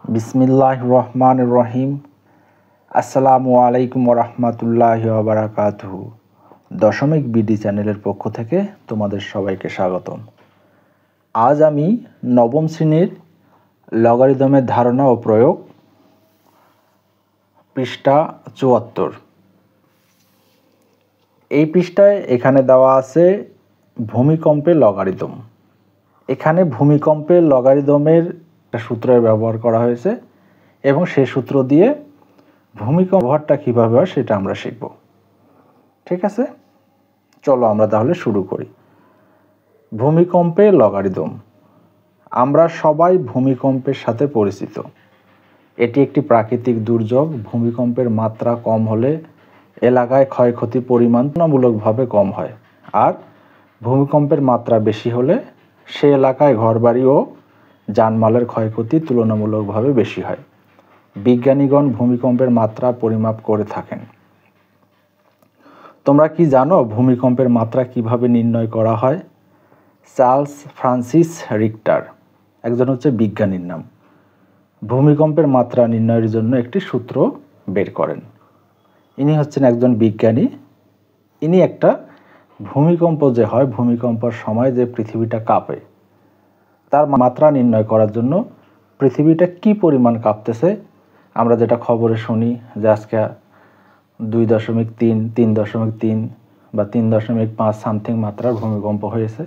বিসমিল্লাহির রহমানির রহিম। আসসালামু আলাইকুম ওরহমাতুল্লাহি ওয়াবারাকাতুহু। দশমিক বিডি চ্যানেলের পক্ষ থেকে তোমাদের সবাইকে স্বাগতম। আজ আমি নবম শ্রেণীর লগারিদমের ধারণা ও প্রয়োগ পৃষ্ঠা ৭৪। এই পৃষ্ঠায় এখানে দেওয়া আছে ভূমিকম্পের লগারিদম। এখানে ভূমিকম্পের লগারিদমের একটা সূত্রের ব্যবহার করা হয়েছে এবং সেই সূত্র দিয়ে ভূমিকম্প ব্যবহারটা কীভাবে হয় সেটা আমরা শিখব। ঠিক আছে, চলো আমরা তাহলে শুরু করি। ভূমিকম্পের লগারিদম। আমরা সবাই ভূমিকম্পের সাথে পরিচিত। এটি একটি প্রাকৃতিক দুর্যোগ। ভূমিকম্পের মাত্রা কম হলে এলাকায় ক্ষয়ক্ষতির পরিমাণ তুলনামূলকভাবে কম হয়, আর ভূমিকম্পের মাত্রা বেশি হলে সে এলাকায় ঘরবাড়ি ও জানমালের ক্ষয়ক্ষতি তুলনামূলকভাবে বেশি হয়। বিজ্ঞানীগণ ভূমিকম্পের মাত্রা পরিমাপ করে থাকেন। তোমরা কি জানো ভূমিকম্পের মাত্রা কিভাবে নির্ণয় করা হয়? চার্লস ফ্রান্সিস রিক্টার একজন বিজ্ঞানীর নাম। ভূমিকম্পের মাত্রা নির্ণয়ের জন্য একটি সূত্র বের করেন। ইনি একজন বিজ্ঞানী। ইনি একটা ভূমিকম্প যে হয়, ভূমিকম্পের সময় যে পৃথিবীটা কাঁপে, তার মাত্রা নির্ণয় করার জন্য পৃথিবীটা কি পরিমাণ কাঁপতেছে, আমরা যেটা খবরে শুনি যে আজকে 2.3, 3.3 বা 3.5 সামথিং মাত্রার ভূমিকম্প হয়েছে,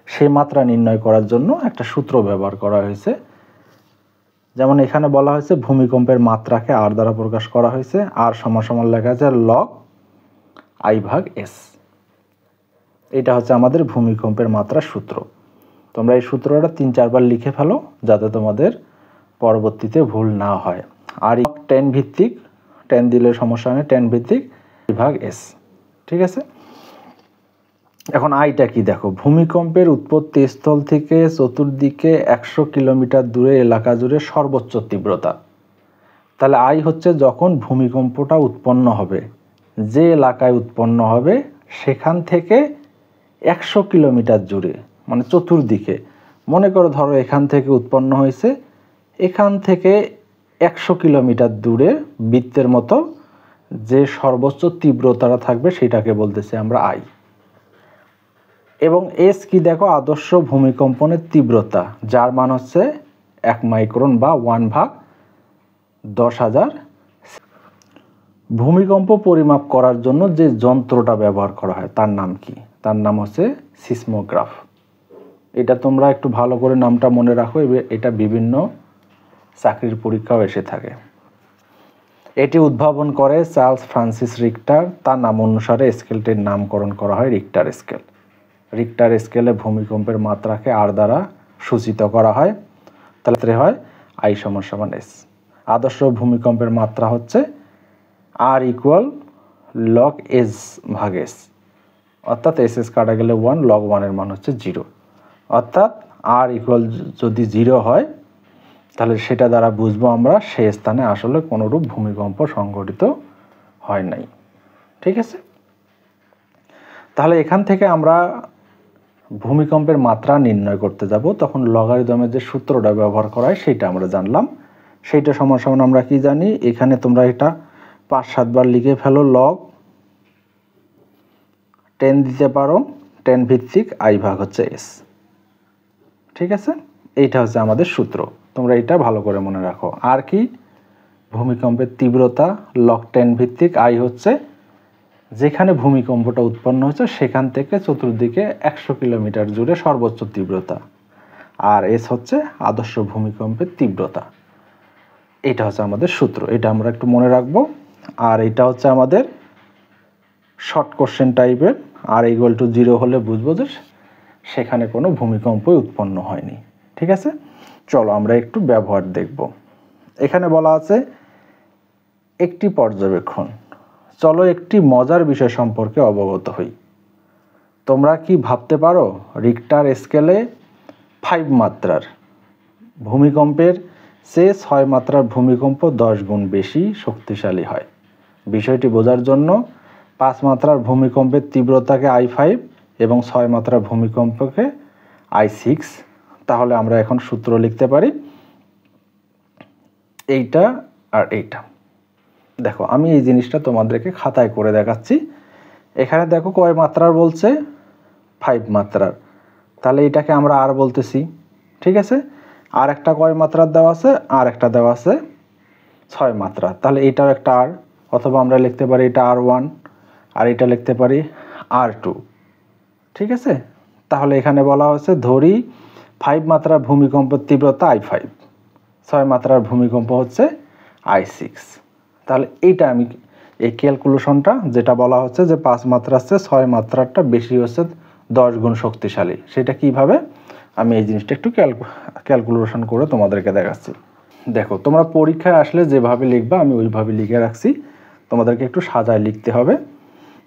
সেই মাত্রা নির্ণয় করার জন্য একটা সূত্র ব্যবহার করা হয়েছে। যেমন এখানে বলা হয়েছে ভূমিকম্পের মাত্রাকে আর দ্বারা প্রকাশ করা হয়েছে। আর সমান লেখা আছে লগ I/S। এটা আমাদের ভূমিকম্পের মাত্রার সূত্র। তোমরা এই সূত্রটা 3-4 বার লিখে ফেলো যাতে তোমাদের পরবর্তীতে ভুল না হয়। আর 10 ভিত্তিক, 10 দিলে সমস্যা নেই, 10 ভিত্তিক I/S। ঠিক আছে, এখন আইটা কি দেখো। ভূমিকম্পের উৎপত্তি স্থল থেকে চতুর্দিকে 100 কিলোমিটার দূরে এলাকা জুড়ে সর্বোচ্চ তীব্রতা। তাহলে আই যখন ভূমিকম্পটা উৎপন্ন হবে, যে এলাকায় উৎপন্ন হবে সেখান থেকে 100 কিলোমিটার জুড়ে, মানে চতুর্দিকে। মনে করো ধরো এখান থেকে উৎপন্ন হয়েছে, এখান থেকে 100 কিলোমিটার দূরে বৃত্তের মতো যে সর্বোচ্চ তীব্রতাটা থাকবে সেটাকে বলতেছি আমরা আই। এবং এস কি দেখো, আদর্শ ভূমিকম্পনের তীব্রতা, যার মান 1 মাইক্রন বা 1/10,000। ভূমিকম্প পরিমাপ করার জন্য যে যন্ত্রটা ব্যবহার করা হয় তার নাম কি? তার নাম সিসমোগ্রাফ। এটা তোমরা একটু ভালো করে নামটা মনে রাখো, এটা বিভিন্ন চাকরির পরীক্ষাও এসে থাকে। এটি উদ্ভাবন করে চার্লস ফ্রান্সিস রিক্টার। তার নাম অনুসারে স্কেলটির নামকরণ করা হয় রিক্টার স্কেল। রিক্টার স্কেলে ভূমিকম্পের মাত্রাকে আর দ্বারা সূচিত করা হয়। তাহলে হয় I=S। আদর্শ ভূমিকম্পের মাত্রা R = log S/S, অর্থাৎ S কাটা গেলে 1, log 1 এর মান 0। অর্থাৎ R যদি 0 হয় তাহলে সেটা দ্বারা বুঝবো আমরা সেই স্থানে আসলে কোনোরূপ ভূমিকম্প সংঘটিত হয় নাই। ঠিক আছে, তাহলে এখান থেকে আমরা ভূমিকম্পের মাত্রা নির্ণয় করতে যাব, তখন লগারিদমের যে সূত্রটা ব্যবহার করা হয় সেটা আমরা জানলাম। সেইটা সমান আমরা কি জানি, এখানে তোমরা এটা 5-7 বার লিখে ফেলো। লগ 10 দিতে পারো, 10 ভিত্তিক I/S। ঠিক আছে, এইটা আমাদের সূত্র। তোমরা এটা ভালো করে মনে রাখো। আর কি, ভূমিকম্পের তীব্রতা লগ 10 ভিত্তিক I যেখানে ভূমিকম্পটা উৎপন্ন হচ্ছে সেখান থেকে চতুর্দিকে 100 কিলোমিটার জুড়ে সর্বোচ্চ তীব্রতা। আর এস আদর্শ ভূমিকম্পের তীব্রতা। এটা আমাদের সূত্র, এটা আমরা একটু মনে রাখবো। আর এটা আমাদের শর্ট কোশ্চেন টাইপের। আর = 0 হলে বুঝবো যে সেখানে কোনো ভূমিকম্পই উৎপন্ন হয়নি। ঠিক আছে, চলো আমরা একটু ব্যবহার দেখব। এখানে বলা আছে একটি পর্যবেক্ষণ। চলো একটি মজার বিষয় সম্পর্কে অবগত হই। তোমরা কি ভাবতে পারো রিক্টার স্কেলে 5 মাত্রার ভূমিকম্পের চেয়ে 6 মাত্রার ভূমিকম্প 10 গুণ বেশি শক্তিশালী হয়? বিষয়টি বোঝার জন্য 5 মাত্রার ভূমিকম্পের তীব্রতাকে I5 এবং 6 মাত্রার ভূমিকম্পকে I6। তাহলে আমরা এখন সূত্র লিখতে পারি এইটা আর এইটা। দেখো আমি এই জিনিসটা তোমাদেরকে খাতায় করে দেখাচ্ছি। এখানে দেখো কয় মাত্রার বলছে, 5 মাত্রার, তাহলে এটাকে আমরা আর বলতেছি, ঠিক আছে। আর একটা কয় মাত্রার দেওয়া আছে, আর একটা দেওয়া আছে 6 মাত্রা, তাহলে এটাও একটা আর, অথবা আমরা লিখতে পারি এটা R1 আর এটা লিখতে পারি R2, ঠিক আছে। তাহলে এখানে বলা হচ্ছে ধরি 5 মাত্রার ভূমিকম্পের তীব্রতা I5, 6 মাত্রার ভূমিকম্প হচ্ছে I6। তাহলে এইটা আমি এই ক্যালকুলেশনটা যেটা বলা হচ্ছে যে 5 মাত্রার চেয়ে 6 মাত্রারটা বেশি হচ্ছে 10 গুণ শক্তিশালী, সেটা কিভাবে আমি এই জিনিসটা একটু ক্যালকুলেশন করে তোমাদেরকে দেখাচ্ছি। দেখো তোমরা পরীক্ষায় আসলে যেভাবে লিখবা আমি ওইভাবে লিখে রাখছি, তোমাদেরকে একটু সাজায় লিখতে হবে।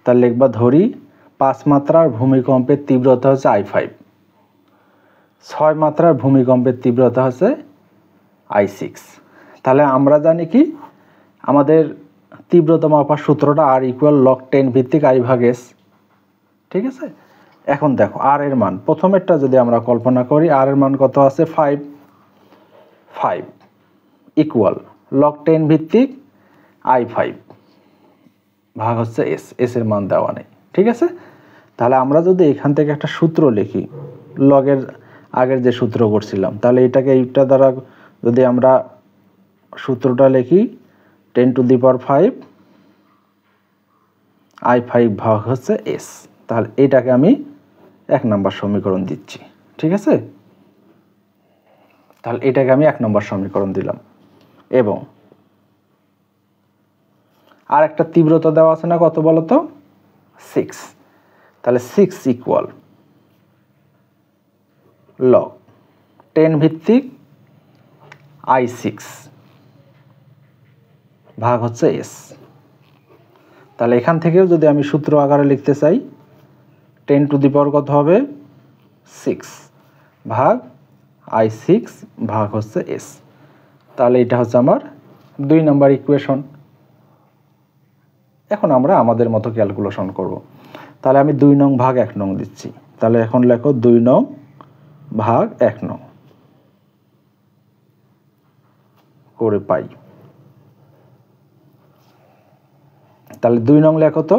তার লিখবা ধরি 5 মাত্রার ভূমিকম্পের তীব্রতা হচ্ছে I5, 6 মাত্রার ভূমিকম্পের তীব্রতা হচ্ছে I6। তাহলে আমরা জানি কি আমাদের তীব্রতা মাপার সূত্রটা R = log 10 ভিত্তিক I ভাগ S, ঠিক আছে। এখন দেখো আর এর মান, প্রথমেরটা যদি আমরা কল্পনা করি, আর এর মান কত আছে 5 ইকুয়াল log 10 ভিত্তিক I5 ভাগ হচ্ছে S, S এর মান দেওয়া নেই, ঠিক আছে। তাহলে আমরা যদি এখান থেকে একটা সূত্র লিখি, লগের আগের যে সূত্র করছিলাম, তাহলে এটাকে এইটা দ্বারা যদি আমরা সূত্রটা লিখি 10⁵ I5 ভাগ হচ্ছে S, তাহলে এটাকে আমি 1 নম্বর সমীকরণ দিচ্ছি, ঠিক আছে। তাহলে এটাকে আমি 1 নম্বর সমীকরণ দিলাম। এবং আর একটা তীব্রতা দেওয়া আছে না, কত বলো তো 6, তাহলে 6 ইকুয়াল log 10 ভিত্তিক I6 ভাগ হচ্ছে S। তাহলে এখান থেকেও যদি আমি সূত্র আকারে লিখতে চাই, 10⁻⁶ কত হবে 6 ভাগ I6 ভাগ হচ্ছে S। তাহলে এটা হচ্ছে আমার 2 নম্বর ইকুয়েশন। এখন আমরা আমাদের মতো ক্যালকুলেশন করব। তাহলে আমি 2 নং ভাগ 1 নং দিচ্ছি, তাহলে এখন লেখো 2 নং ভাগ 1 নং করে পাই। তাহলে 2 নং লেখো তো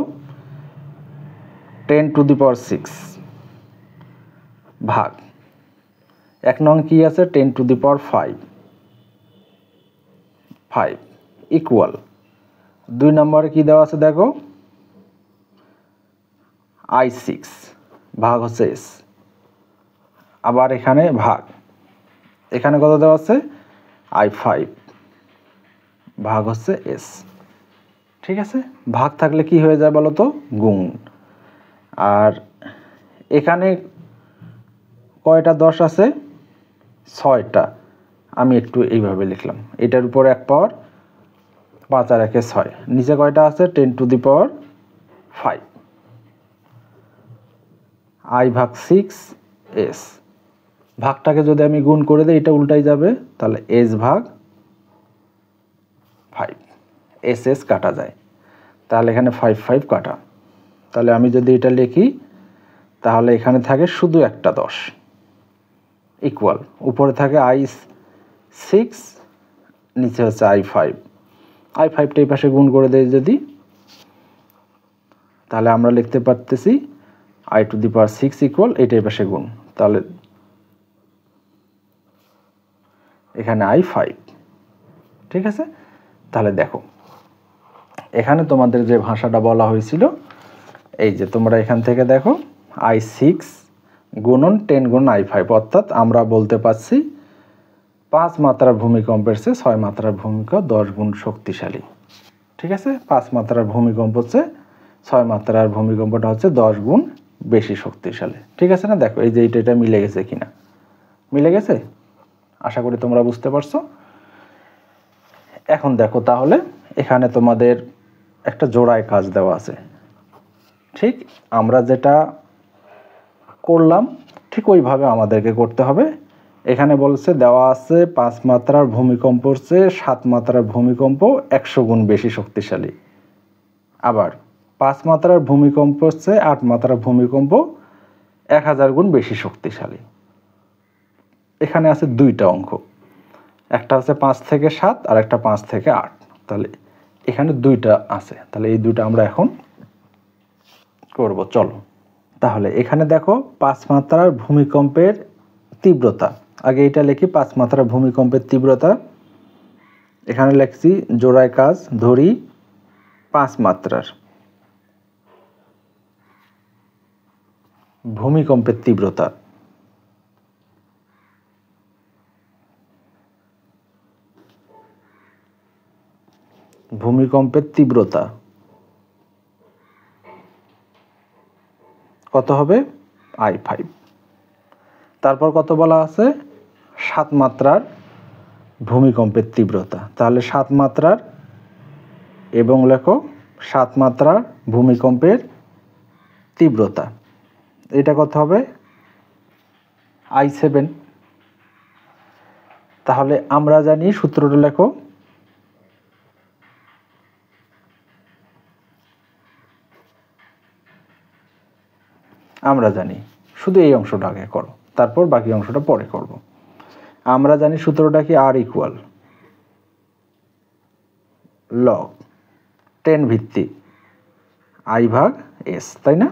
10⁶ ভাগ 1 নং কি আছে 10⁵ ইকুয়াল 2 নম্বরে কি দেওয়া আছে দেখো I6 ভাগ হচ্ছে S, আবার এখানে ভাগ, এখানে কত দেওয়া আছে I5 ভাগ হচ্ছে S, ঠিক আছে। ভাগ থাকলে কি হয়ে যায় বলো তো গুণ। আর এখানে কয়টা 10 আছে 6টা, আমি একটু এইভাবে লিখলাম, এটার উপর 1 পাওয়ার 5 আর 1 6, নিচে কয়টা আছে 10⁵ I ভাগ 6 S, ভাগটাকে যদি আমি গুণ করে দিই এটা উল্টাই যাবে, তাহলে S ভাগ 5, S কাটা যায়, তাহলে এখানে 5 কাটা। তাহলে আমি যদি এটা লিখি তাহলে এখানে থাকে শুধু একটা 10 ইকুয়াল, উপরে থাকে I6, নিচে হচ্ছে I5টা এই পাশে গুণ করে দেয় যদি, তাহলে আমরা লিখতে পারতেছি I⁶ ইকুয়াল এটা এই পাশে গুণ, তাহলে এখানে I5, ঠিক আছে। তাহলে দেখো এখানে তোমাদের যে ভাষাটা বলা হয়েছিল, এই যে তোমরা এখান থেকে দেখো I6 গুণন 10 গুণ I5, অর্থাৎ আমরা বলতে পারছি 5 মাত্রার ভূমিকম্পের চেয়ে 6 মাত্রার ভূমিকম্প 10 গুণ শক্তিশালী, ঠিক আছে। 5 মাত্রার ভূমিকম্প হচ্ছে 6 মাত্রার ভূমিকম্পটা হচ্ছে 10 গুণ বেশি শক্তিশালী, ঠিক আছে না। দেখো এই যে এটা মিলে গেছে কিনা, মিলে গেছে, আশা করি তোমরা বুঝতে পারছো। এখন দেখো তাহলে এখানে তোমাদের একটা জোড়ায় কাজ দেওয়া আছে, ঠিক আমরা যেটা করলাম ঠিক ওইভাবে আমাদেরকে করতে হবে। এখানে বলছে দেওয়া আছে 5 মাত্রার ভূমিকম্পর চেয়ে 7 মাত্রার ভূমিকম্প 100 গুণ বেশি শক্তিশালী, আবার 5 মাত্রার ভূমিকম্পর চেয়ে 8 মাত্রার ভূমিকম্প 1000 গুণ বেশি শক্তিশালী। এখানে আছে 2টা অঙ্ক, একটা আছে 5 থেকে 7 আর একটা 5 থেকে 8, তাহলে এখানে দুইটা আছে, তাহলে এই দুইটা আমরা এখন করব। চলো তাহলে এখানে দেখো 5 মাত্রার ভূমিকম্পের তীব্রতা, আগে এটা লিখি 5 মাত্রার ভূমিকম্পের তীব্রতা। এখানে লিখছি জোড়ায় কাজ ধরি 5 মাত্রার ভূমিকম্পের তীব্রতা। ভূমিকম্পের তীব্রতা কত হবে? I5। তারপর কত বলা আছে? 7 মাত্রার ভূমিকম্পের তীব্রতা, তাহলে 7 মাত্রার এবং লেখো 7 মাত্রার ভূমিকম্পের তীব্রতা, এটা কত হবে? I7। তাহলে আমরা জানি সূত্রটা লেখো, আমরা জানি, শুধু এই অংশটা আগে করো, তারপর বাকি অংশটা পরে করব। আমরা জানি সূত্রটা কি? R ইকুয়াল লগ 10 ভিত্তিক I ভাগ S, তাই না?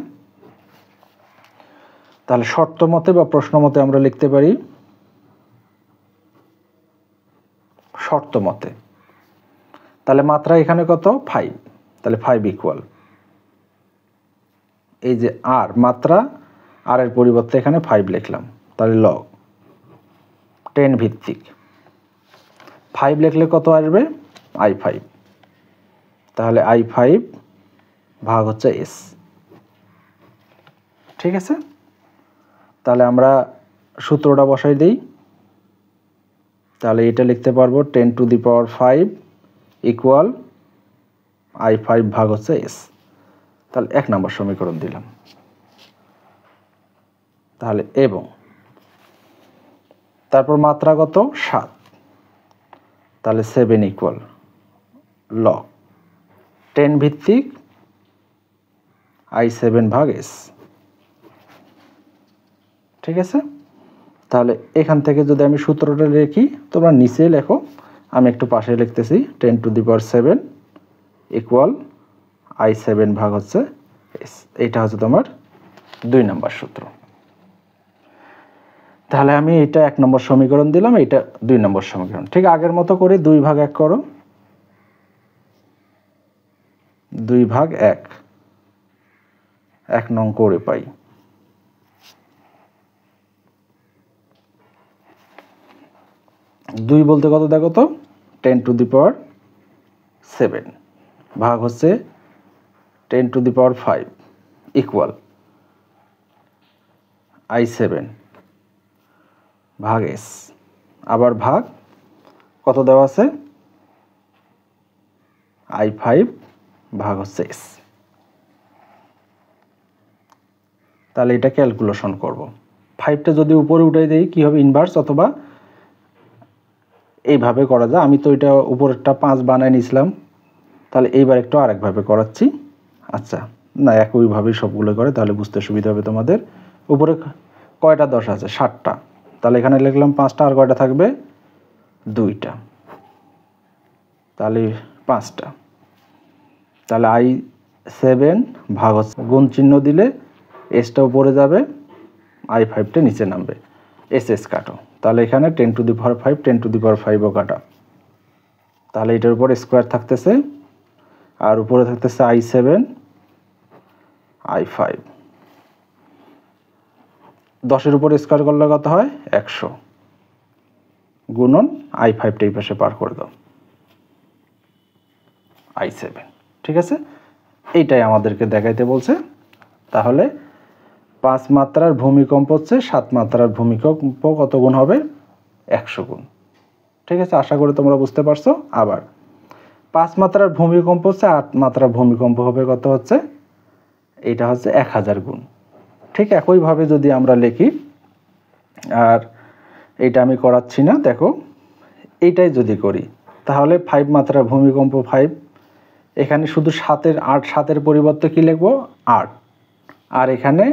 তাহলে শর্ত মতে বা প্রশ্ন মতে আমরা লিখতে পারি শর্ত মতে। তাহলে মাত্রা এখানে কত? 5, তাহলে 5 ইকুয়াল এই যে R মাত্রা, আর এর পরিবর্তে এখানে 5 লিখলাম, তাহলে লগ 10 ভিত্তিক 5 লিখলে কত আসবে? I5। তাহলে I5 ভাগ হচ্ছে S, ঠিক আছে? তাহলে আমরা সূত্রটা বসাই দেই, তাহলে এটা লিখতে পারবো 10 to the power 5 equal I5 ভাগ হচ্ছে S। তাহলে 1 নম্বর সমীকরণ দিলাম। তাহলে এবং তারপর মাত্রা কত? 7, তাহলে 7 ইকুয়াল লগ 10 ভিত্তিক I7 ভাগ S, ঠিক আছে? তাহলে এখান থেকে যদি আমি সূত্রটা লিখি, তোমরা নিচে লেখো, আমি একটু পাশে লিখতেছি 10 to the power 7 equal I7 ভাগ হচ্ছে S। এইটা হচ্ছে তোমার 2 নম্বর সূত্র। তাহলে আমি এটা 1 নম্বর সমীকরণ দিলাম, এটা 2 নম্বর সমীকরণ। ঠিক আগের মতো করে 2 ভাগ 1 করো, 2 ভাগ 1 1 নং করে পাই। দুই বলতে কত দেখো তো? 10 টু দি পাওয়ার 7 ভাগ হচ্ছে 10 to the power 5 equal I7 ভাগ S, আবার ভাগ কত দেওয়া আছে? I5 ভাগ হচ্ছে S। তাহলে এটা ক্যালকুলেশন করব। 5টা যদি উপরে উঠাই দেই কি হবে? ইনভার্স, অথবা এইভাবে করা যায়। আমি তো এটা উপরেরটা 5 বানায় নিয়েছিলাম, তাহলে এইবার একটু আরেকভাবে করাচ্ছি। আচ্ছা না, একইভাবেই সবগুলো করে, তাহলে বুঝতে সুবিধা হবে তোমাদের। উপরে কয়টা 10 আছে? 7টা, তাহলে এখানে লিখলাম 5টা, আর কয়টা থাকবে? 2টা, তাহলে 5টা। তাহলে I7 ভাগ হচ্ছে, গুণ চিহ্ন দিলে এসটা উপরে যাবে, I5টা নিচে নামবে, SS কাটো। তাহলে এখানে 10 to the power 5 10 to the পাওয়ার 5ও কাটা, তাহলে এটার উপরে স্কোয়ার থাকতেছে, আর উপরে থাকতেছে I7 I5। 10-এর উপরে স্কোয়ার করলে কত হয়? 100, গুণন I5টা এই পাশে পার করে দাও, I7, ঠিক আছে? এইটাই আমাদেরকে দেখাইতে বলছে। তাহলে 5 মাত্রার ভূমিকম্প হচ্ছে 7 মাত্রার ভূমিকম্প কত গুণ হবে? 100 গুণ, ঠিক আছে? আশা করি তোমরা বুঝতে পারছো। আবার 5 মাত্রার ভূমিকম্প হচ্ছে 8 মাত্রার ভূমিকম্প হবে কত হচ্ছে? এটা হচ্ছে 1000 গুণ। ঠিক একইভাবে যদি আমরা লিখি, আর এইটা আমি করাচ্ছি না, দেখো এইটাই যদি করি, তাহলে 5 মাত্রার ভূমিকম্প 5, এখানে শুধু 7-এর পরিবর্তে কি লিখবো? 8, আর এখানে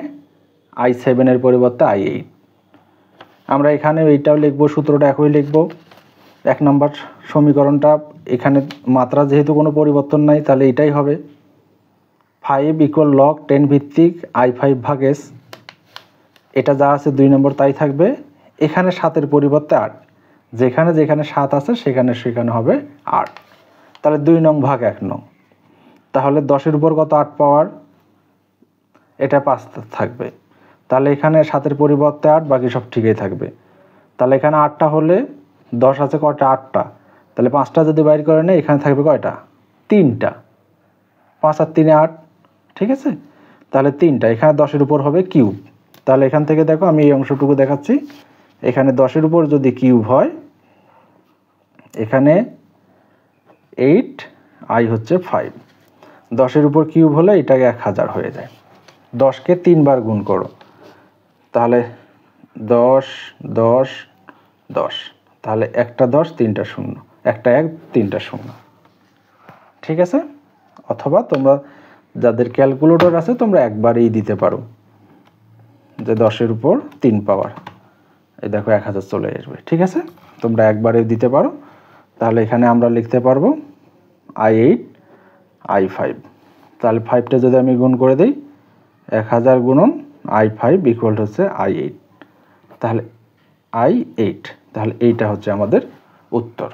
I7-এর পরিবর্তে I8। আমরা এখানে এইটাও লিখবো, সূত্রটা একই লিখবো, 1 নম্বর সমীকরণটা এখানে মাত্রা যেহেতু কোনো পরিবর্তন নাই তাহলে এটাই হবে 5 ইকুয়াল লগ 10 ভিত্তিক I5 ভাগ S, এটা যা আছে 2 নম্বর তাই থাকবে। এখানে 7-এর পরিবর্তে 8, যেখানে যেখানে 7 আছে সেখানে সেখানে হবে 8, তাহলে 2 নং ভাগ 1 নং। তাহলে 10-এর উপর কত 8 পাওয়ার, এটা 5 থাকবে। তাহলে এখানে 7-এর পরিবর্তে 8, বাকি সব ঠিকই থাকবে। তাহলে এখানে 8টা হলে 10 আছে কয়টা 8টা, তাহলে 5টা যদি বাইর করে নেয় এখানে থাকবে কয়টা 3টা, 5 আর 3 8, ঠিক আছে। তাহলে 3টা, এখানে 10-এর উপর হবে কিউব। তাহলে এখান থেকে দেখো আমি এই অংশটুকু দেখাচ্ছি, এখানে 10-এর উপর যদি কিউব হয় এখানে 8, I হচ্ছে 5, 10-এর উপর কিউব হলে এটাকে 1000 হয়ে যায়। 10কে 3 বার গুণ করো, তাহলে 10 10 10, তাহলে একটা 10 3টা 0, একটা 1 3টা 0, ঠিক আছে। অথবা তোমরা যাদের ক্যালকুলেটর আছে তোমরা একবারেই দিতে পারো যে 10-এর উপর 3 পাওয়ার, এই দেখো 1000 চলে আসবে, ঠিক আছে। তোমরা একবারেই দিতে পারো। তাহলে এখানে আমরা লিখতে পারবো I8 I5, তাহলে 5টা যদি আমি গুণ করে দিই 1000 গুণন I5 ইকুয়াল হচ্ছে I8, তাহলে I8, তাহলে এইটা হচ্ছে আমাদের উত্তর,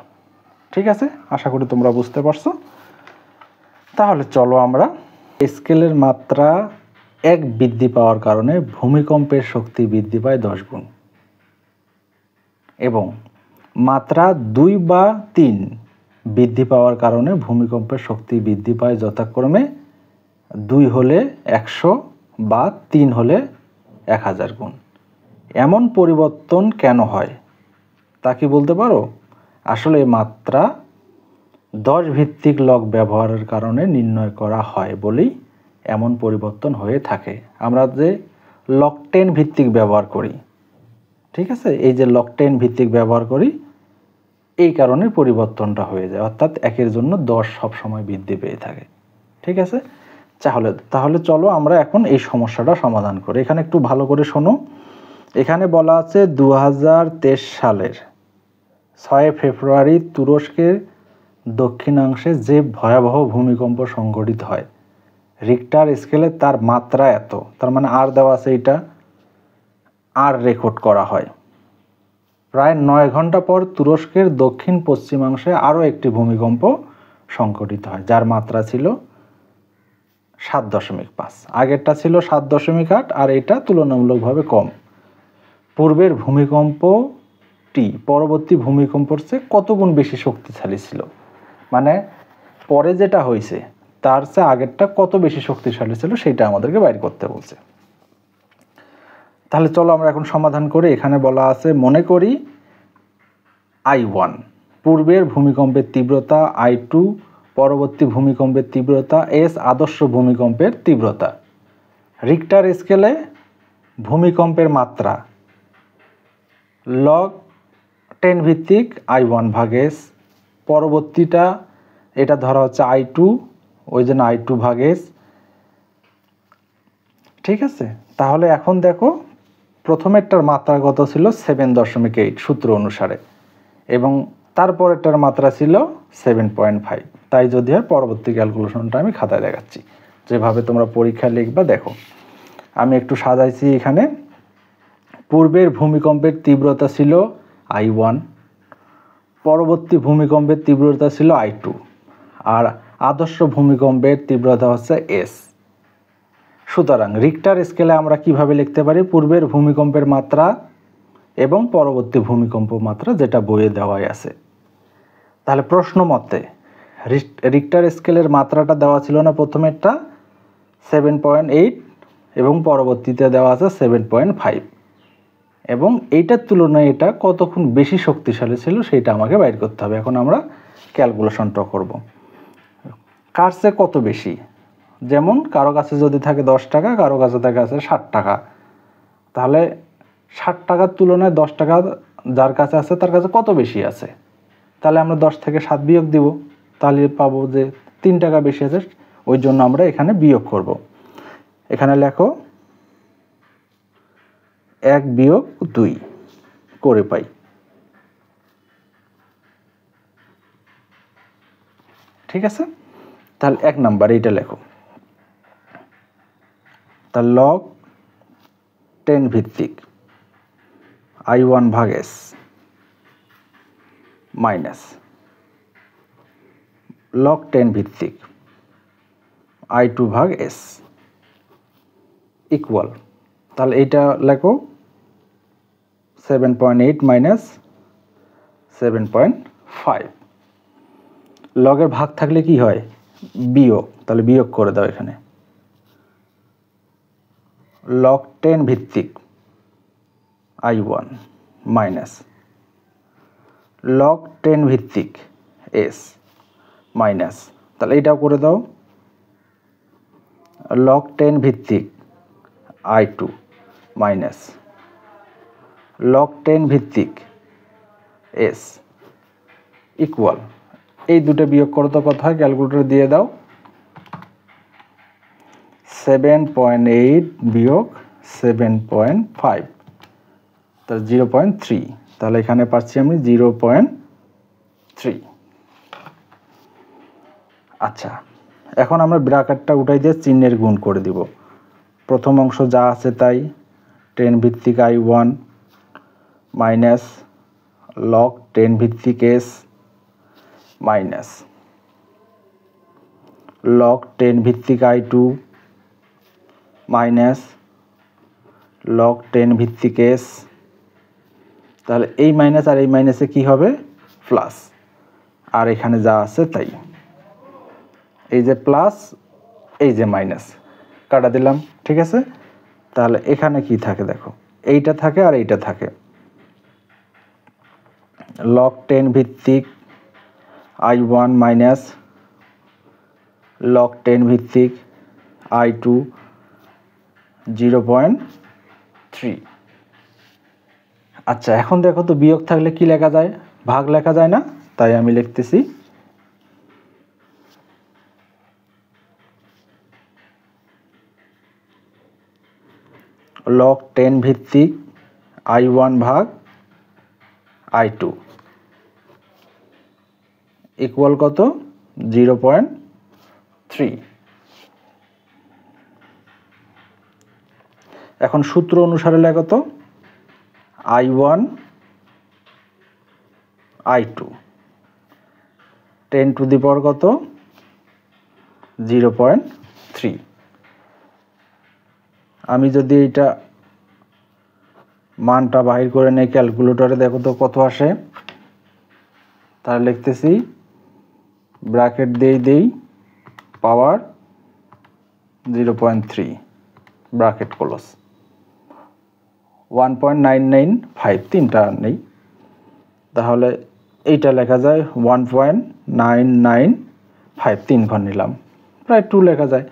ঠিক আছে। আশা করি তোমরা বুঝতে পারছো। তাহলে চলো আমরা স্কেলের মাত্রা 1 বৃদ্ধি পাওয়ার কারণে ভূমিকম্পের শক্তি বৃদ্ধি পায় 10 গুণ, এবং মাত্রা 2 বা 3 বৃদ্ধি পাওয়ার কারণে ভূমিকম্পের শক্তি বৃদ্ধি পায় যথাক্রমে 2 হলে 100 বা 3 হলে 1000 গুণ। এমন পরিবর্তন কেন হয় তা কি বলতে পারো? আসলে মাত্রা 10 ভিত্তিক লগ ব্যবহারের কারণে নির্ণয় করা হয় বলেই এমন পরিবর্তন হয়ে থাকে। আমরা যে লগ 10 ভিত্তিক ব্যবহার করি, ঠিক আছে, এই যে লগ 10 ভিত্তিক ব্যবহার করি এই কারণে পরিবর্তনটা হয়ে যায়, অর্থাৎ 1-এর জন্য 10 সবসময় বৃদ্ধি পেয়ে থাকে, ঠিক আছে। তাহলে চলো আমরা এখন এই সমস্যাটা সমাধান করি। এখানে একটু ভালো করে শোনো। এখানে বলা আছে 2023 সালের 6 ফেব্রুয়ারি তুরস্কের দক্ষিণাংশে যে ভয়াবহ ভূমিকম্প সংঘটিত হয়, রিক্টার স্কেলে তার মাত্রা এত, তার মানে আর দেওয়া আছে, এটা আর রেকর্ড করা হয়। প্রায় 9 ঘন্টা পর তুরস্কের দক্ষিণ পশ্চিমাংশে আরও একটি ভূমিকম্প সংঘটিত হয়, যার মাত্রা ছিল 7.5, আগেরটা ছিল 7.8, আর এটা তুলনামূলকভাবে কম। পূর্বের ভূমিকম্পটি পরবর্তী ভূমিকম্পের চেয়ে কত গুণ বেশি শক্তিশালী ছিল, মানে পরে যেটা হয়েছে তার চেয়ে আগেরটা কত বেশি শক্তিশালী ছিল সেটা আমাদেরকে বাইর করতে বলছে। তাহলে চলো আমরা এখন সমাধান করি। এখানে বলা আছে মনে করি I1 পূর্বের ভূমিকম্পের তীব্রতা, I2 পরবর্তী ভূমিকম্পের তীব্রতা, S আদর্শ ভূমিকম্পের তীব্রতা। রিক্টার স্কেলে ভূমিকম্পের মাত্রা লগ 10 ভিত্তিক I1 ভাগ S, পরবর্তীটা এটা ধরা হচ্ছে I2, ওই জন্য I2 ভাগ S, ঠিক আছে। তাহলে এখন দেখো প্রথমেরটার মাত্রা কত ছিল 7.8 সূত্র অনুসারে, এবং তারপরেরটার মাত্রা ছিল 7.5। তাই যদি হয় পরবর্তী ক্যালকুলেশনটা আমি খাতায় দেখাচ্ছি, যেভাবে তোমরা পরীক্ষায় লিখবা। দেখো আমি একটু সাজাইছি। এখানে পূর্বের ভূমিকম্পের তীব্রতা ছিল I1, পরবর্তী ভূমিকম্পের তীব্রতা ছিল I2, আর আদর্শ ভূমিকম্পের তীব্রতা হচ্ছে S। সুতরাং রিক্টার স্কেলে আমরা কিভাবে লিখতে পারি? পূর্বের ভূমিকম্পের মাত্রা এবং পরবর্তী ভূমিকম্প মাত্রা, যেটা বইয়ে দেওয়াই আছে। তাহলে প্রশ্ন মতে রিক্টার স্কেলের মাত্রাটা দেওয়া ছিল না, প্রথমেরটা 7.8 এবং পরবর্তীতে দেওয়া আছে 7.5, এবং এইটার তুলনায় এটা কতক্ষণ বেশি শক্তিশালী ছিল সেটা আমাকে বাইর করতে হবে। এখন আমরা ক্যালকুলেশনটা করব কার চেয়ে কত বেশি। যেমন কারো কাছে যদি থাকে 10 টাকা, কারো কাছে থাকে আছে 60 টাকা, তাহলে 60 টাকার তুলনায় 10 টাকা যার কাছে আছে তার কাছে কত বেশি আছে, তাহলে আমরা 10 থেকে 7 বিয়োগ দিব, তাহলে পাবো যে 3 টাকা বেশি আছে। ওই জন্য আমরা এখানে বিয়োগ করব। এখানে লেখো 1 বিয়োগ 2 করে পাই ঠিক আছে, তাহলে 1 নাম্বার এইটা লেখো। তাহলে লগ 10 ভিত্তিক I1 ভাগ S মাইনাস লগ 10 ভিত্তিক I2 ভাগ S ইকুয়াল, তাহলে এইটা লেখো 7.8 মাইনাস 7.5। লগের ভাগ থাকলে কি হয়? বিয়োগ, তাহলে বিয়োগ করে দাও এখানে। লগ 10 ভিত্তিক I1 মাইনাস লগ 10 ভিত্তিক S মাইনাস, তাহলে এইটাও করে দাও লগ 10 ভিত্তিক I2 মাইনাস লগ 10 ভিত্তিক S ইকুয়াল, এই দুটো বিয়োগ করো তো কত হয়? ক্যালকুলেটর দিয়ে দাও। 7.8 বিয়োগ 7.5, তাহলে 0.3, তাহলে এখানে পাচ্ছি আমি 0.3। আচ্ছা, এখন আমরা ব্র্যাকেটটা উঠাই দিয়ে চিহ্নের গুণ করে দিব। প্রথম অংশ যা আছে তাই, 10 ভিত্তিক I1 মাইনাস লগ 10 ভিত্তিক S মাইনাস লগ 10 ভিত্তিক I2 মাইনাস লগ 10 ভিত্তিক S, তাহলে এই মাইনাস আর এই মাইনাসে কি হবে? প্লাস, আর এখানে যা আছে তাই, এই যে প্লাস এই যে মাইনাস কাটা দিলাম। ঠিক আছে, তাহলে এখানে কি থাকে দেখো, এইটা থাকে আর এইটা থাকে। লগ 10 ভিত্তিক I1 মাইনাস লগ 10 ভিত্তিক I2 0.3। আচ্ছা, এখন দেখো তো বিয়োগ থাকলে কি লেখা যায়? ভাগ লেখা যায় না, তাই আমি লিখতেছি লগ 10 ভিত্তিক I1 ভাগ I2 ইকুয়াল কত? 0.3। এখন সূত্র অনুসারে লেখো তো I1 I2 10 টু দি পাওয়ার কত? 0.3। আমি যদি এইটা মানটা বাহির করে নেই ক্যালকুলেটরে, দেখো তো কত আসে। তাহলে লিখতেছি ব্র্যাকেট দিয়েই পাওয়ার 0.3 ব্র্যাকেট ক্লোজ, 1.995, তিনটা নেই, তাহলে এইটা লেখা যায় 1.995, 3 ঘর নিলাম, প্রায় 2 লেখা যায়।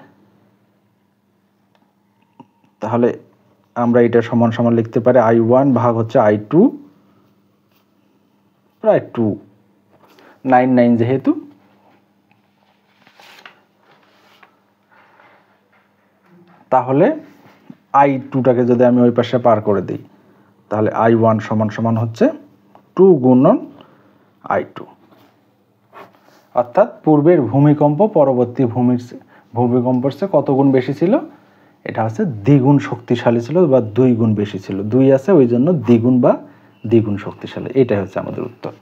তাহলে আমরা এটা সমান সমান লিখতে পারি I1 ভাগ হচ্ছে I2 প্রায় 299 যেহেতু, তাহলে I2টাকে যদি আমি ওই পাশে পার করে দিই, তাহলে I1 সমান সমান হচ্ছে 2 গুণন I2, অর্থাৎ পূর্বের ভূমিকম্প পরবর্তী ভূমিকম্পের চেয়ে কত গুণ বেশি ছিল? এটা হচ্ছে দ্বিগুণ শক্তিশালী ছিল বা 2 গুণ বেশি ছিল। 2 আছে ওই জন্য দ্বিগুণ বা দ্বিগুণ শক্তিশালী, এটাই হচ্ছে আমাদের উত্তর।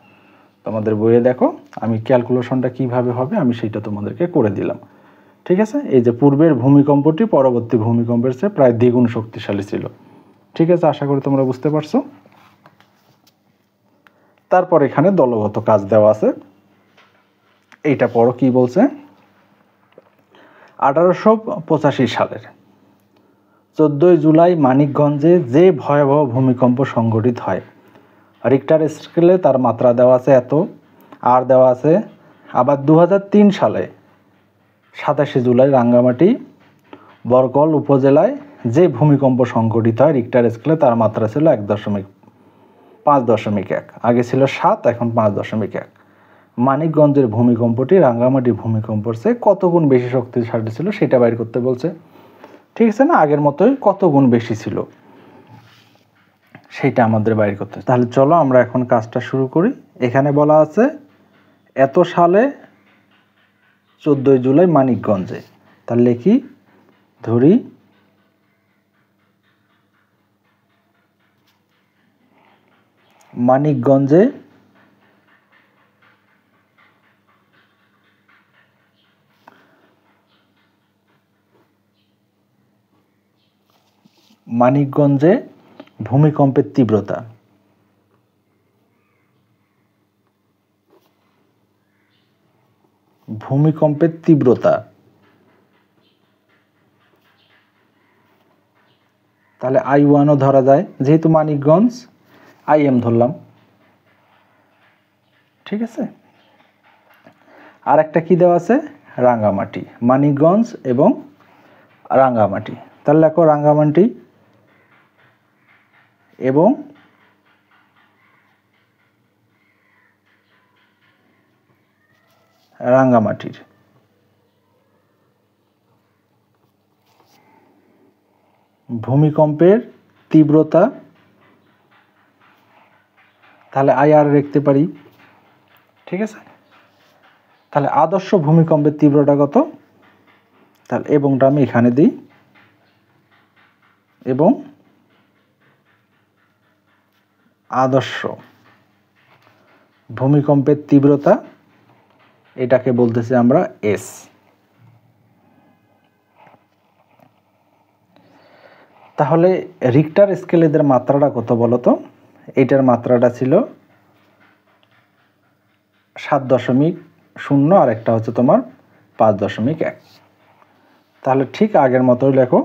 তোমাদের বইয়ে দেখো আমি ক্যালকুলেশনটা কিভাবে হবে আমি সেটা তোমাদেরকে করে দিলাম। ঠিক আছে, এই যে পূর্বের ভূমিকম্পটি পরবর্তী ভূমিকম্পের চেয়ে প্রায় দ্বিগুণ শক্তিশালী ছিল। ঠিক আছে, আশা করি তোমরা বুঝতে পারছো। তারপর এখানে দলগত কাজ দেওয়া আছে, এইটা পড়ো কি বলছে। 1885 সালের 14 জুলাই মানিকগঞ্জে যে ভয়াবহ ভূমিকম্প সংঘটিত হয়, রিক্টার স্কেলে তার মাত্রা দেওয়া আছে এত, আর দেওয়া আছে। আবার 2003 সালে 27 জুলাই রাঙ্গামাটি বরকল উপজেলায় যে ভূমিকম্প সংঘটিত হয়, রিক্টার স্কেলে তার মাত্রা ছিল 5.1, আগে ছিল 7, এখন 5.1। মানিকগঞ্জের ভূমিকম্পটি রাঙ্গামাটি ভূমিকম্পের চেয়ে কত গুণ বেশি শক্তিশালী ছিল সেটা বাইর করতে বলছে। ঠিক আছে না, আগের মতোই কত গুণ বেশি ছিল সেইটা আমাদের বাইর করতে। তাহলে চলো আমরা এখন কাজটা শুরু করি। এখানে বলা আছে এত সালে 14 জুলাই মানিকগঞ্জে। তাহলে লিখি ধরি মানিকগঞ্জে ভূমিকম্পের তীব্রতা। তাহলে I1ও ধরা যায়, যেহেতু মানিকগঞ্জ IM ধরলাম। ঠিক আছে, আর একটা কি দেওয়া আছে, রাঙ্গামাটি, মানিকগঞ্জ এবং রাঙ্গামাটি। তাহলে লেখো রাঙ্গামাটি এবং রাঙ্গামাটির ভূমিকম্পের তীব্রতা। তাহলে IR লিখতে পারি। ঠিক আছে, তাহলে আদর্শ ভূমিকম্পের তীব্রতা কত, তাহলে এবংটা আমি এখানে দিই, এবং আদর্শ ভূমিকম্পের তীব্রতা এটাকে বলতেছি আমরা S। তাহলে রিক্টার স্কেলে এদের মাত্রাটা কত বলতো? এটার মাত্রাটা ছিল 7.0, আর একটা হচ্ছে তোমার 5.1। তাহলে ঠিক আগের মতোই লেখো।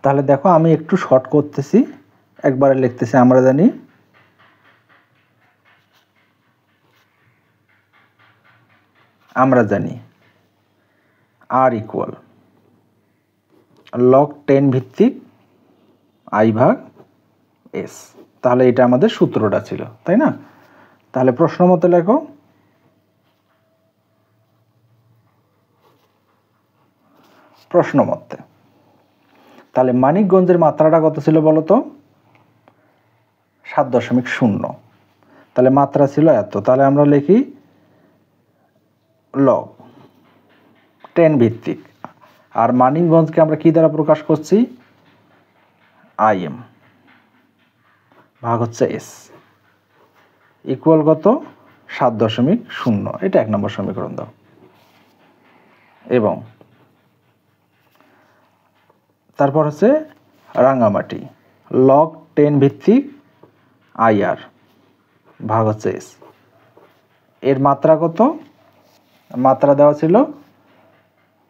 তাহলে দেখো আমি একটু শর্ট করতেছি, একবারে লিখতেছি। আমরা জানি R ইকুয়াল log 10 ভিত্তিক I ভাগ S। তাহলে এটা আমাদের সূত্রটা ছিল, তাই না? তাহলে প্রশ্ন মতে লেখো প্রশ্ন মতে। তাহলে মানিকগঞ্জের মাত্রাটা কত ছিল বলো তো? 7.0। তাহলে মাত্রা ছিল এত। তাহলে আমরা লিখি log 10 ভিত্তিক, আর মানিকগঞ্জকে আমরা কি দ্বারা প্রকাশ করছি? IM ভাগ হচ্ছে S ইকুয়াল কত? 7.0। এটা 1 নম্বর সমীকরণ দাও। এবং তারপর হচ্ছে রাঙ্গামাটি log 10 ভিত্তিক IR ভাগ হচ্ছে S। এর মাত্রা কত? মাত্রা দেওয়া ছিল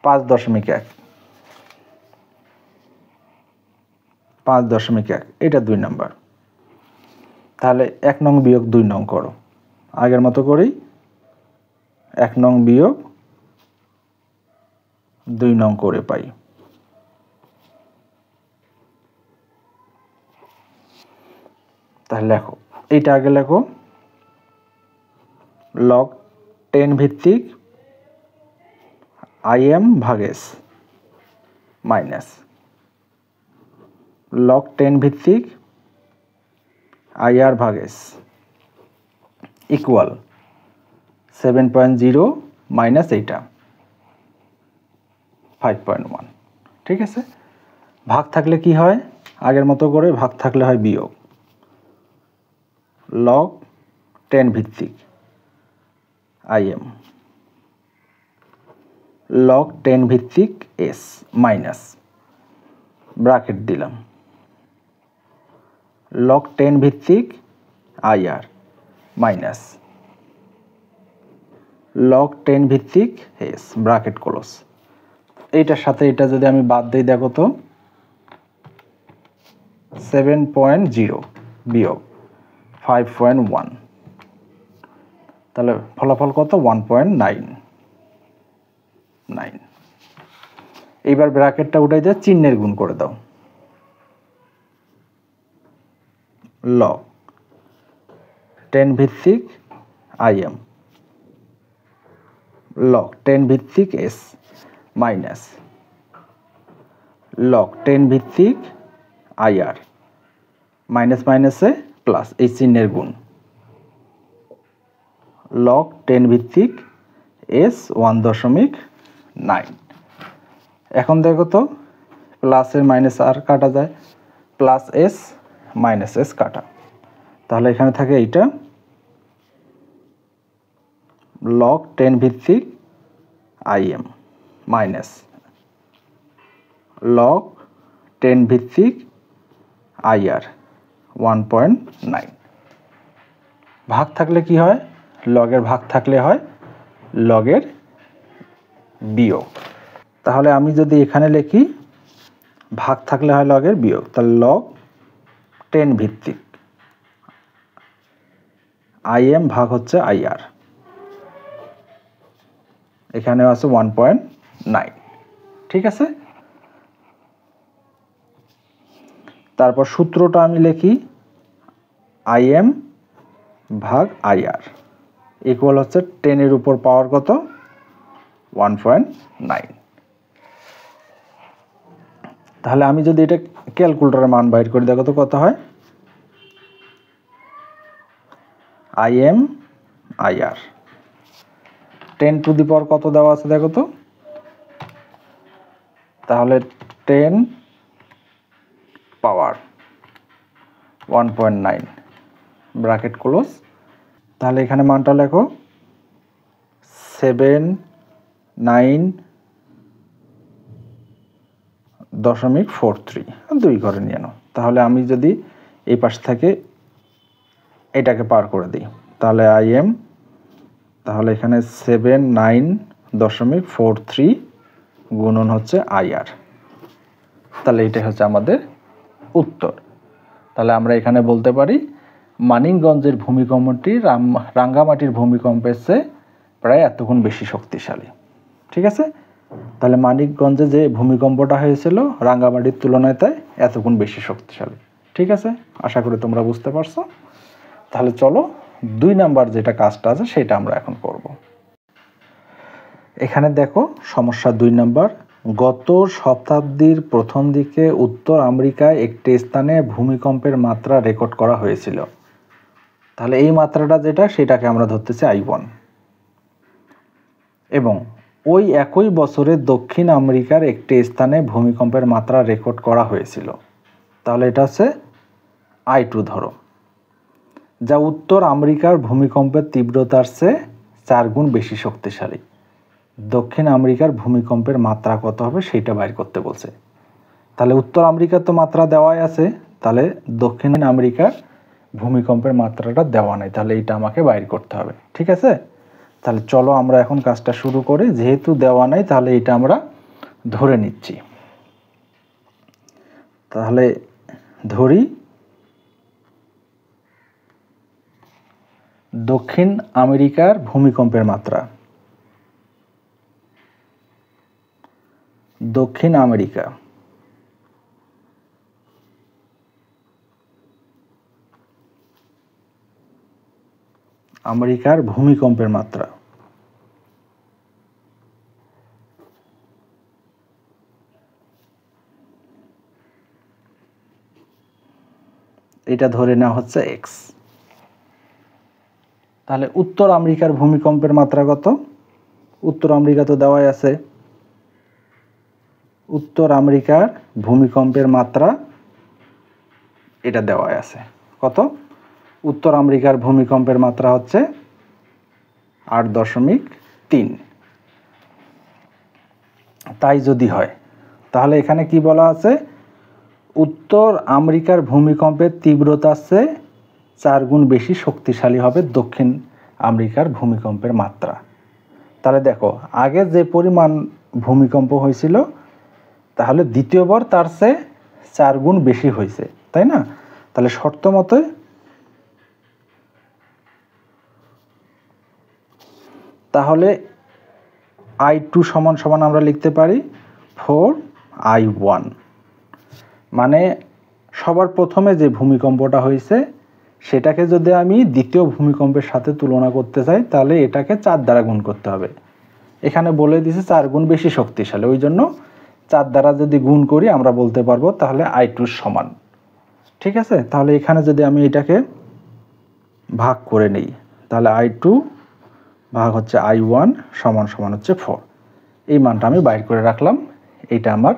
5.1। 5.1, এটা 2 নম্বর। তাহলে 1 নং বিয়োগ 2 নং করো, আগের মতো করেই 1 নং বিয়োগ 2 নং করে পাই। তাহলে লেখো, এইটা আগে লেখো log 10 ভিত্তিক IM ভাগ S মাইনাস log 10 ভিত্তিক IR ভাগ S ইকুয়াল 7.0 মাইনাস এইটা 5.1। ঠিক আছে, ভাগ থাকলে কি হয়? আগের মতো করে ভাগ থাকলে হয় বিয়োগ। log 10 ভিত্তিক IM log 10 ভিত্তিক S মাইনাস ব্র্যাকেট দিলাম log 10 ভিত্তিক IR মাইনাস log 10 ভিত্তিক S ব্র্যাকেট ক্লোজ। এইটার সাথে এটা যদি আমি বাদ দিই, দেখো তো 7.0 বিয়োগ 5.1, তাহলে ফলাফল কত? 1.99। এইবার ব্র্যাকেটটা উঠাই দিয়ে চিহ্নের গুণ করে দাও। log 10 ভিত্তিক IM log 10 ভিত্তিক S মাইনাস log 10 ভিত্তিক IR মাইনাস মাইনাসে প্লাস, এই চিহ্নের গুণ। লগ 10 ভিত্তিক s 1.9। এখন দেখো তো প্লাসের মাইনাস আর কাটা যায়, প্লাস এস মাইনাস এস কাটা, তাহলে এখানে থাকে এইটা লগ 10 ভিত্তিক im মাইনাস লগ 10 ভিত্তিক ir 1.9। ভাগ থাকলে কি হয়? লগের ভাগ থাকলে হয় লগের বিয়োগ। তাহলে আমি যদি এখানে লিখি ভাগ থাকলে হয় লগের বিয়োগ, তাহলে লগ 10 ভিত্তিক im ভাগ হচ্ছে ir, এখানে আছে 1.9। ঠিক আছে, তারপর সূত্রটা আমি লিখি im ভাগ ir ইকুয়াল হচ্ছে 10 এর উপর পাওয়ার কত? 1.9। তাহলে আমি যদি এটা ক্যালকুলেটরের মান বাইর করে দেখো তো কত হয়? im ir 10 টু দি পাওয়ার কত দেওয়া আছে দেখো তো, তাহলে 10 পাওয়ার 1.9 ব্র্যাকেট ক্লোজ। তাহলে এখানে মানটা লেখো 79.43, 2 ঘরে নিয়ে নাও। তাহলে আমি যদি এই পাশ থেকে এটাকে পার করে দিই, তাহলে im, তাহলে এখানে 79.43 গুণন হচ্ছে ir, তাহলে এটাই হচ্ছে আমাদের উত্তর। তাহলে আমরা এখানে বলতে পারি মানিকগঞ্জের ভূমিকম্পটি রাঙ্গামাটির ভূমিকম্পের চেয়ে প্রায় এতগুণ বেশি শক্তিশালী। ঠিক আছে, তাহলে মানিকগঞ্জে যে ভূমিকম্পটা হয়েছিল রাঙ্গামাটির তুলনায় তাই এতগুণ বেশি শক্তিশালী। ঠিক আছে, আশা করি তোমরা বুঝতে পারছো। তাহলে চলো 2 নাম্বার যেটা কাজটা আছে সেটা আমরা এখন করব। এখানে দেখো সমস্যা 2 নাম্বার। গত শতাব্দীর প্রথম দিকে উত্তর আমেরিকায় একটি স্থানে ভূমিকম্পের মাত্রা রেকর্ড করা হয়েছিল। তাহলে এই মাত্রাটা যেটা সেটাকে আমরা ধরতেছি I1, এবং ওই একই বছরে দক্ষিণ আমেরিকার একটি স্থানে ভূমিকম্পের মাত্রা রেকর্ড করা হয়েছিল। তাহলে এটা হচ্ছে I2 ধরো, যা উত্তর আমেরিকার ভূমিকম্পের তীব্রতার চেয়ে 4 গুণ বেশি শক্তিশালী। দক্ষিণ আমেরিকার ভূমিকম্পের মাত্রা কত হবে সেটা বাইর করতে বলছে। তাহলে উত্তর আমেরিকার তো মাত্রা দেওয়াই আছে, তাহলে দক্ষিণ আমেরিকার ভূমিকম্পের মাত্রাটা দেওয়া নেই, তাহলে এটা আমাকে বাইর করতে হবে। ঠিক আছে, তাহলে চলো আমরা এখন কাজটা শুরু করি। যেহেতু দেওয়া নাই তাহলে এটা আমরা ধরে নিচ্ছি। তাহলে ধরি দক্ষিণ আমেরিকার ভূমিকম্পের মাত্রা, দক্ষিণ আমেরিকা আমেরিকার ভূমিকম্পের মাত্রা, এটা ধরে নেওয়া হচ্ছে x। তাহলে উত্তর আমেরিকার ভূমিকম্পের মাত্রা কত? উত্তর আমেরিকা তো দেওয়াই আছে, উত্তর আমেরিকার ভূমিকম্পের মাত্রা এটা দেওয়াই আছে কত? উত্তর আমেরিকার ভূমিকম্পের মাত্রা হচ্ছে 8.3। তাই যদি হয় তাহলে এখানে কি বলা আছে? উত্তর আমেরিকার ভূমিকম্পের তীব্রতার চেয়ে 4 গুণ বেশি শক্তিশালী হবে দক্ষিণ আমেরিকার ভূমিকম্পের মাত্রা। তাহলে দেখো আগে যে পরিমাণ ভূমিকম্প হয়েছিল তাহলে দ্বিতীয়বার তার চেয়ে 4 গুণ বেশি হয়েছে, তাই না? তাহলে শর্ত মতে তাহলে I2 সমান সমান আমরা লিখতে পারি 4I1, মানে সবার প্রথমে যে ভূমিকম্পটা হয়েছে সেটাকে যদি আমি দ্বিতীয় ভূমিকম্পের সাথে তুলনা করতে চাই তাহলে এটাকে 4 দ্বারা গুণ করতে হবে। এখানে বলে দিয়েছে 4 গুণ বেশি শক্তিশালী, ওই জন্য 4 দ্বারা যদি গুণ করি আমরা বলতে পারবো তাহলে I2 সমান। ঠিক আছে, তাহলে এখানে যদি আমি এটাকে ভাগ করে নিই তাহলে I2 ভাগ হচ্ছে I1 সমান সমান হচ্ছে 4। এই মানটা আমি বাইর করে রাখলাম, এইটা আমার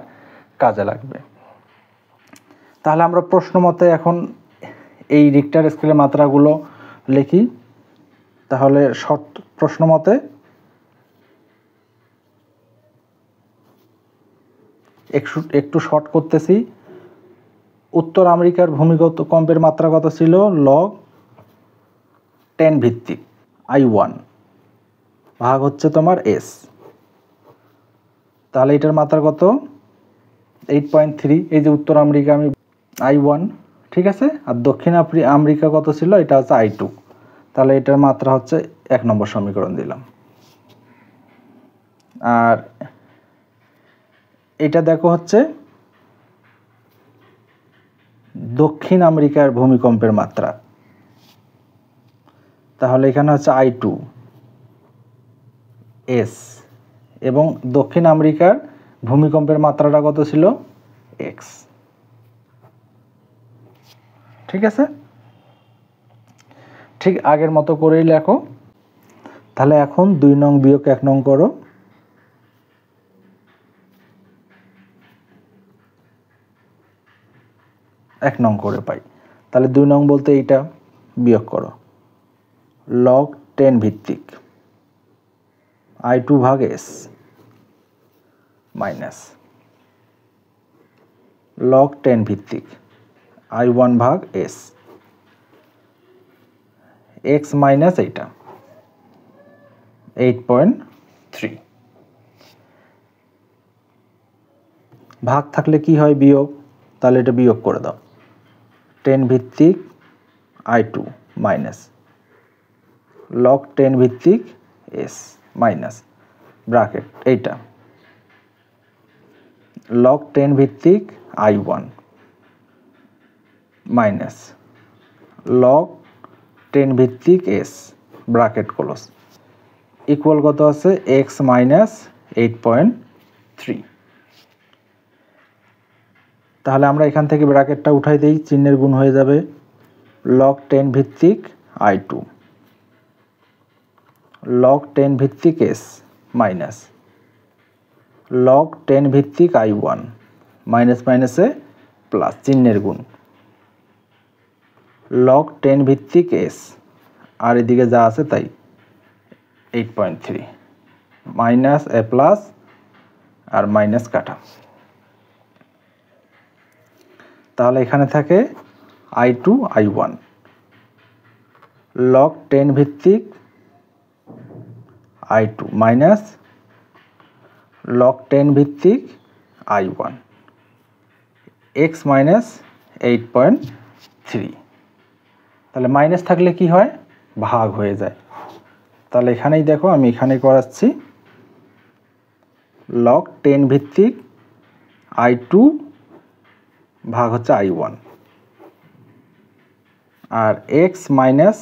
কাজে লাগবে। তাহলে আমরা প্রশ্ন মতে এখন এই রিক্টার স্কেলের মাত্রাগুলো লিখি। তাহলে শর্ট প্রশ্ন মতে একটু শর্ট করতেছি। উত্তর আমেরিকার ভূমিকম্পের মাত্রা কত ছিল? লগ 10 ভিত্তিক I1 ভাগ হচ্ছে তোমার S। তাহলে এটার মাত্রা কত? 8.3। এই যে উত্তর আমেরিকা আমি I1, ঠিক আছে, আর দক্ষিণ আমেরিকা কত ছিল? এটা হচ্ছে I2। তাহলে এটার মাত্রা হচ্ছে 1 নম্বর সমীকরণ দিলাম। আর এটা দেখো হচ্ছে দক্ষিণ আমেরিকার ভূমিকম্পের মাত্রা। তাহলে এখানে হচ্ছে I2 S এবং দক্ষিণ আমেরিকার ভূমিকম্পের মাত্রাটা কত ছিল? X। ঠিক আছে, ঠিক আগের মতো করেই লেখো। তাহলে এখন 2 নং বিয়োগ 1 নং করো। এক নং করে পাই। তাহলে 2 নং বলতে এইটা বিয়োগ করো, লগ 10 ভিত্তিক I2 ভাগ S মাইনাস লগ 10 ভিত্তিক I1 ভাগ S X মাইনাস এইটা 8.3। ভাগ থাকলে কি হয়? বিয়োগ। তাহলে এটা বিয়োগ করে দাও, 10 ভিত্তিক I2 মাইনাস লগ 10 ভিত্তিক S মাইনাস ব্র্যাকেট এইটা লগ 10 ভিত্তিক I1 মাইনাস লগ 10 ভিত্তিক S ব্র্যাকেট ক্লোজ ইকুয়াল কত আছে? X minus 8.3। তাহলে আমরা এখান থেকে ব্র্যাকেটটা উঠাই দিই, চিহ্নের গুণ হয়ে যাবে লগ 10 ভিত্তিক I2 লগ 10 ভিত্তিক S মাইনাস লগ 10 ভিত্তিক I1 মাইনাস মাইনাসে প্লাস চিহ্নের গুণ লগ 10 ভিত্তিক S আর এদিকে যা আছে তাই 8.3 মাইনাস এ প্লাস আর মাইনাস কাটা। তাহলে এখানে থাকে I2 I1 লগ 10 ভিত্তিক I2 মাইনাস লগ 10 ভিত্তিক I1 X মাইনাস 8.3। তাহলে মাইনাস থাকলে কি হয়? ভাগ হয়ে যায়। তাহলে এখানেই দেখো, আমি এখানে করাচ্ছি লগ 10 ভিত্তিক I2 ভাগ হচ্ছে I1 আর X মাইনাস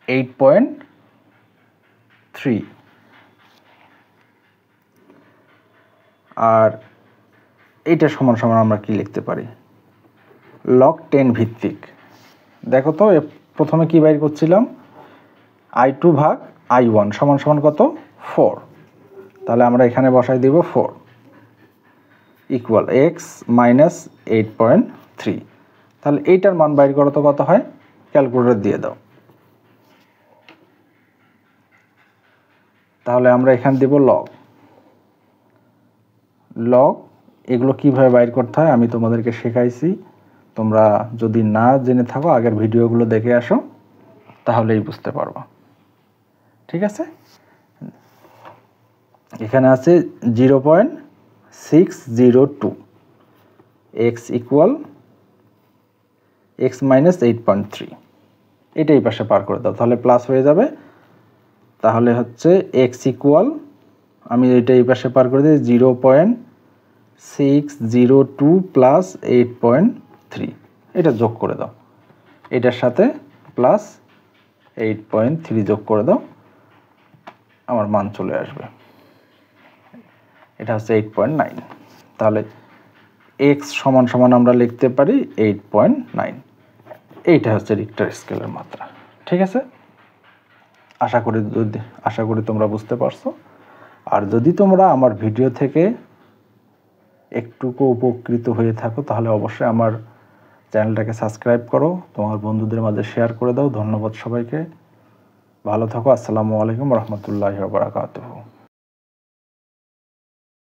8.3 আর এইটা সমান সমান আমরা কি লিখতে পারি? লগ 10 ভিত্তিক, দেখো তো প্রথমে কি বাইর করছিলাম? I2 ভাগ I1 সমান সমান কত? 4। তাহলে আমরা এখানে বসাই দিব 4 ইকুয়াল X মাইনাস 8.3। তাহলে এইটার মান বাইর করো তো কত হয়? ক্যালকুলেটর দিয়ে দাও। তাহলে আমরা এখানে দেব লগ। লগ এগুলো কিভাবে বাইর করতে হয় আমি তোমাদেরকে শেখাইছি, তোমরা যদি না জেনে থাকো আগের ভিডিওগুলো দেখে আসো, তাহলেই বুঝতে পারবো। ঠিক আছে, এখানে আছে 0.602 X ইকুয়াল X মাইনাস 8.3। এটাই পাশে পার করে দাও, তাহলে প্লাস হয়ে যাবে। তাহলে হচ্ছে X ইকুয়াল, আমি এটা এই পাশে পার করে দিই 0.602 প্লাস 8.3, এটা যোগ করে দাও, এটার সাথে প্লাস 8.3 যোগ করে দাও, আমার মান চলে আসবে। এটা হচ্ছে 8.9। তাহলে এক্স সমান সমান আমরা লিখতে পারি 8.9। এইটা হচ্ছে রিক্টার স্কেলের মাত্রা। ঠিক আছে, আশা করি তোমরা বুঝতে পারছো। আর যদি তোমরা আমার ভিডিও থেকে একটুকু উপকৃত হয়ে থাকো তাহলে অবশ্যই আমার চ্যানেলটাকে সাবস্ক্রাইব করো, তোমার বন্ধুদের মাঝে শেয়ার করে দাও। ধন্যবাদ সবাইকে, ভালো থাকো। আসসালামু আলাইকুম রহমতুল্লাহি ওয়া বারাকাতুহু।